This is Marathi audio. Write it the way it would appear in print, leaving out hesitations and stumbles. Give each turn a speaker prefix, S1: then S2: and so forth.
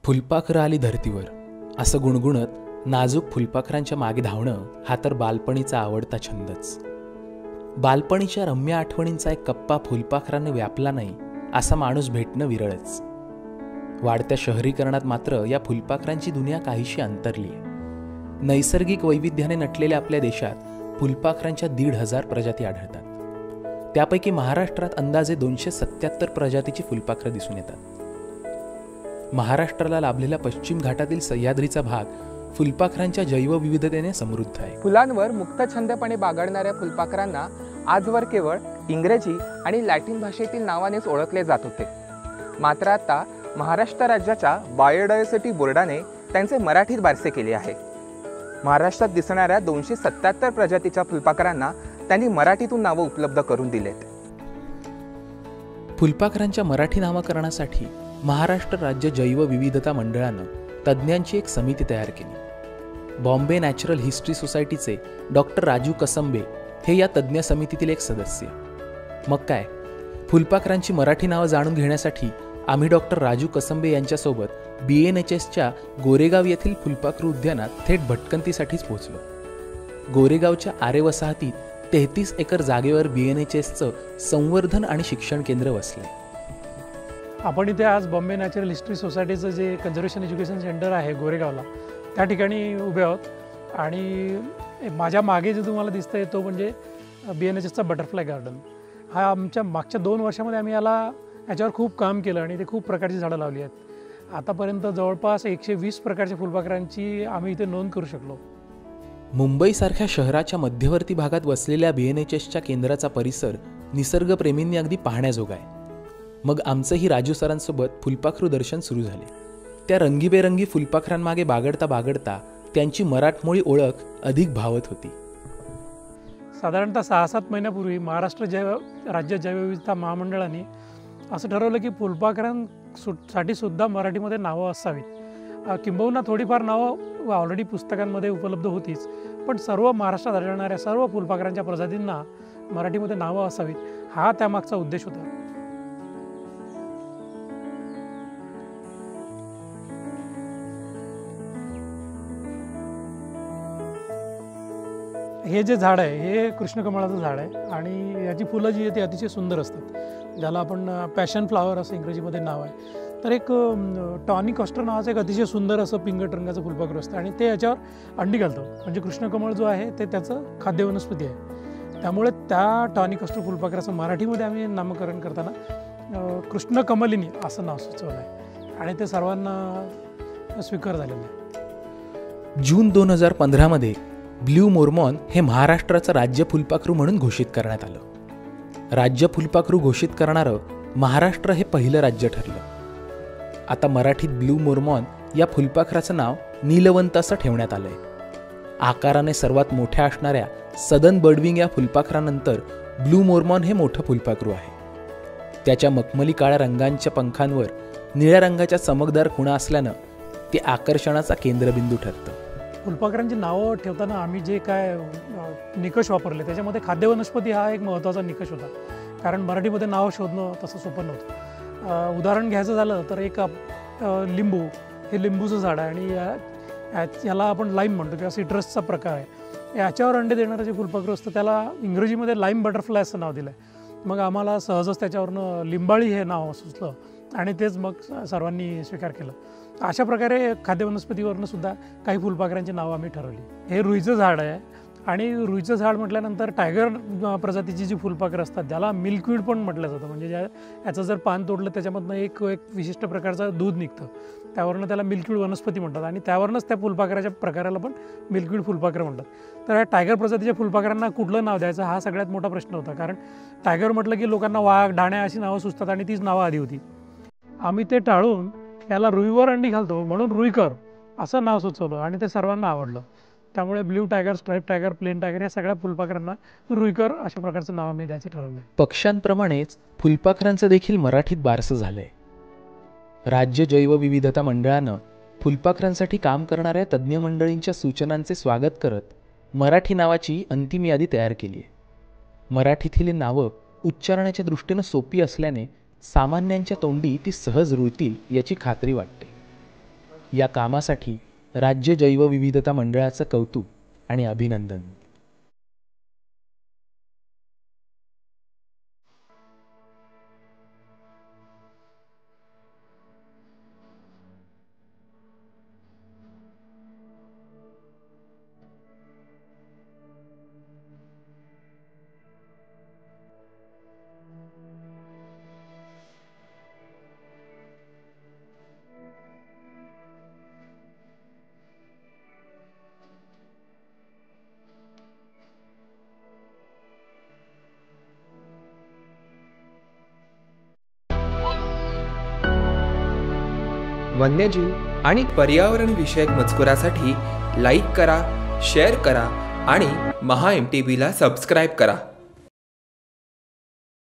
S1: फुलपाखरं आली धरतीवर असं गुणगुणत नाजूक फुलपाखरांच्या मागे धावणं हा तर बालपणीचा आवडता छंदच. बालपणीच्या रम्य आठवणींचा एक कप्पा फुलपाखरांना व्यापला नाही असा माणूस भेटणं विरळच. वाढत्या शहरीकरणात मात्र या फुलपाखरांची दुनिया काहीशी अंतरली आहे. नैसर्गिक वैविध्याने नटलेल्या आपल्या देशात फुलपाखरांच्या 1,500 प्रजाती आढळतात. त्यापैकी महाराष्ट्रात अंदाजे 277 प्रजातीची फुलपाखरं दिसून येतात. महाराष्ट्राला लाभलेला पश्चिम घाटातील सह्याद्रीचा भाग फुलपाखरांच्या जैवविविधतेने समृद्ध आहे.
S2: फुलांवर मुक्तछंदपणे बागडणाऱ्या फुलपाखरांना आजवर केवळ इंग्रजी आणि लॅटिन भाषेतील नावानेच ओळखले जात होते. मात्र आता महाराष्ट्र राज्याच्या बायोडायव्हर्सिटी बोर्डाने त्यांचे मराठीत बारसे केले आहे. महाराष्ट्रात दिसणाऱ्या 277 प्रजातीच्या फुलपाखरांना त्यांनी मराठीतून नावं उपलब्ध करून दिलेत.
S1: फुलपाखरांच्या मराठी नामकरणासाठी महाराष्ट्र राज्य जैवविविधता मंडळानं तज्ज्ञांची एक समिती तयार केली. बॉम्बे नॅचरल हिस्ट्री सोसायटीचे डॉक्टर राजू कसंबे हे या तज्ज्ञ समितीतील एक सदस्य. मग काय, फुलपाखरांची मराठी नावं जाणून घेण्यासाठी आम्ही डॉक्टर राजू कसंबे यांच्यासोबत BNHSच्या गोरेगाव येथील फुलपाखरू उद्यानात थेट भटकंतीसाठीच पोहोचलो. गोरेगावच्या आरे वसाहतीत 33 एकर जागेवर BNHSचं संवर्धन आणि शिक्षण केंद्र वसले.
S3: आपण इथे आज बॉम्बे नॅचरल हिस्ट्री सोसायटीचं जे कन्झर्वेशन एज्युकेशन सेंटर आहे गोरेगावला त्या ठिकाणी उभे आहोत. आणि माझ्या मागे जे तुम्हाला दिसतंय तो म्हणजे BNHSचा बटरफ्लाय गार्डन. हा आमच्या मागच्या 2 वर्षामध्ये आम्ही याच्यावर खूप काम केलं आणि ते खूप प्रकारची झाडं लावली आहेत. आतापर्यंत जवळपास 120 प्रकारच्या फुलपाखरांची आम्ही इथे नोंद करू शकलो.
S1: मुंबईसारख्या शहराच्या मध्यवर्ती भागात वसलेल्या BNHSच्या केंद्राचा परिसर निसर्गप्रेमींनी अगदी पाहण्याजोगा आहे. मग आमचंही राजू सरांसोबत फुलपाखरू दर्शन सुरू झाले. त्या रंगीबेरंगी फुलपाखरांमागे बागडता बागडता त्यांची मराठमोळी ओळख अधिक भावत होती.
S3: साधारणतः 6-7 महिन्यापूर्वी महाराष्ट्र राज्य जैवविविधता महामंडळाने असं ठरवलं की फुलपाखरांसाठी सुद्धा मराठीमध्ये नावं असावीत. किंबहुना थोडीफार नावं ऑलरेडी पुस्तकांमध्ये उपलब्ध होतीच, पण सर्व महाराष्ट्रात आढळणाऱ्या सर्व फुलपाखरांच्या प्रजातींना मराठीमध्ये नावं असावीत हा त्यामागचा उद्देश होता. हे जे झाड आहे हे कृष्णकमळाचं झाड आहे आणि याची फुलं जी आहे ती अतिशय सुंदर असतात, ज्याला आपण पॅशन फ्लावर असं इंग्रजीमध्ये नाव आहे. तर एक टॉनी कॉस्टर नावाचं एक अतिशय सुंदर असं पिंगट रंगाचं फुलपाखरू असतं आणि ते याच्यावर अंडी घालतं. म्हणजे कृष्णकमळ जो आहे ते त्याचं खाद्य वनस्पती आहे. त्यामुळे त्या टॉनी कॉस्टर फुलपाखराचं मराठीमध्ये आम्ही नामकरण करताना कृष्णकमलिनी असं नाव सुचवलं आहे आणि ते सर्वांना स्वीकार झालेलं आहे.
S1: जून 2015 मध्ये ब्ल्यू मोरमॉन हे महाराष्ट्राचं राज्य फुलपाखरू म्हणून घोषित करण्यात आलं. राज्य फुलपाखरू घोषित करणारं महाराष्ट्र हे पहिलं राज्य ठरलं. आता मराठीत ब्ल्यू मोरमॉन या फुलपाखराचं नाव नीलवंत असं ठेवण्यात आलंय. आकाराने सर्वात मोठ्या असणाऱ्या सदन बर्डविंग या फुलपाखरानंतर ब्ल्यू मोरमॉन हे मोठं फुलपाखरू आहे. त्याच्या मखमली काळ्या रंगांच्या पंखांवर निळ्या रंगाच्या चमकदार खुणा असल्यानं ते आकर्षणाचा केंद्रबिंदू ठरतं.
S3: फुलपाखरांची नावं ठेवताना आम्ही जे काय निकष वापरले त्याच्यामध्ये खाद्य वनस्पती हा एक महत्त्वाचा निकष होता, कारण मराठीमध्ये नावं शोधणं तसं सोपं नव्हतं. उदाहरण घ्यायचं झालं तर एक लिंबू हे लिंबूचं झाड आहे आणि याला आपण लाईम म्हणतो किंवा सिट्रसचा प्रकार आहे. याच्यावर अंडे देणारं जे फुलपाखरू असतं त्याला इंग्रजीमध्ये लाईम बटरफ्लाय असं नाव दिलं आहे. मग आम्हाला सहजच त्याच्यावरनं लिंबाळी हे नाव सुचलं आणि तेच मग सर्वांनी स्वीकार केलं. अशा प्रकारे खाद्य वनस्पतीवरनं सुद्धा काही फुलपाखरांची नावं आम्ही ठरवली. हे रुईचं झाड आहे आणि रुईचं झाड म्हटल्यानंतर टायगर प्रजातीची जी फुलपाखरं असतात त्याला मिल्कवीड पण म्हटलं जातं. म्हणजे याचं जर पान तोडलं त्याच्यामधनं एक विशिष्ट प्रकारचं दूध निघतं, त्यावरनं त्याला मिल्कवीड वनस्पती म्हणतात आणि त्यावरूनच त्या फुलपाखराच्या प्रकाराला पण मिल्कवीड फुलपाखरं म्हणतात. तर या टायगर प्रजातीच्या फुलपाखरांना कुठलं नाव द्यायचं हा सगळ्यात मोठा प्रश्न होता, कारण टायगर म्हटलं की लोकांना वाघ, ढाण्या अशी नावं सुचतात आणि तीच नावं आधी होती. आम्ही ते टाळून याला रुईवर अंडी घालतो म्हणून रुईकर असं नाव सुचवलं आणि ते सर्वांना आवडलं. त्यामुळे blue tiger, stripe tiger, plain tiger या सगळ्या फुलपाखरांना रुईकर अशा प्रकारचं नाव आम्ही द्यायचं ठरवलं.
S1: पक्ष्यांप्रमाणेच फुलपाखरांचं देखील मराठीत बारसं झालंय. राज्य जैवविविधता मंडळानं फुलपाखरांसाठी काम करणाऱ्या तज्ज्ञ मंडळींच्या सूचनांचे स्वागत करत मराठी नावाची अंतिम यादी तयार केली आहे. मराठीतील नावं उच्चारण्याच्या दृष्टीनं सोपी असल्याने सामान्यांच्या तोंडी ती सहज रुळतील याची खात्री वाटते. या कामासाठी राज्य जैवविविधता मंडळाचं कौतुक आणि अभिनंदन.
S2: वन्यजीव आणि पर्यावरण विषयक मजकुरासाठी लाईक करा, शेअर करा आणि MHA MTVला सबस्क्राईब करा.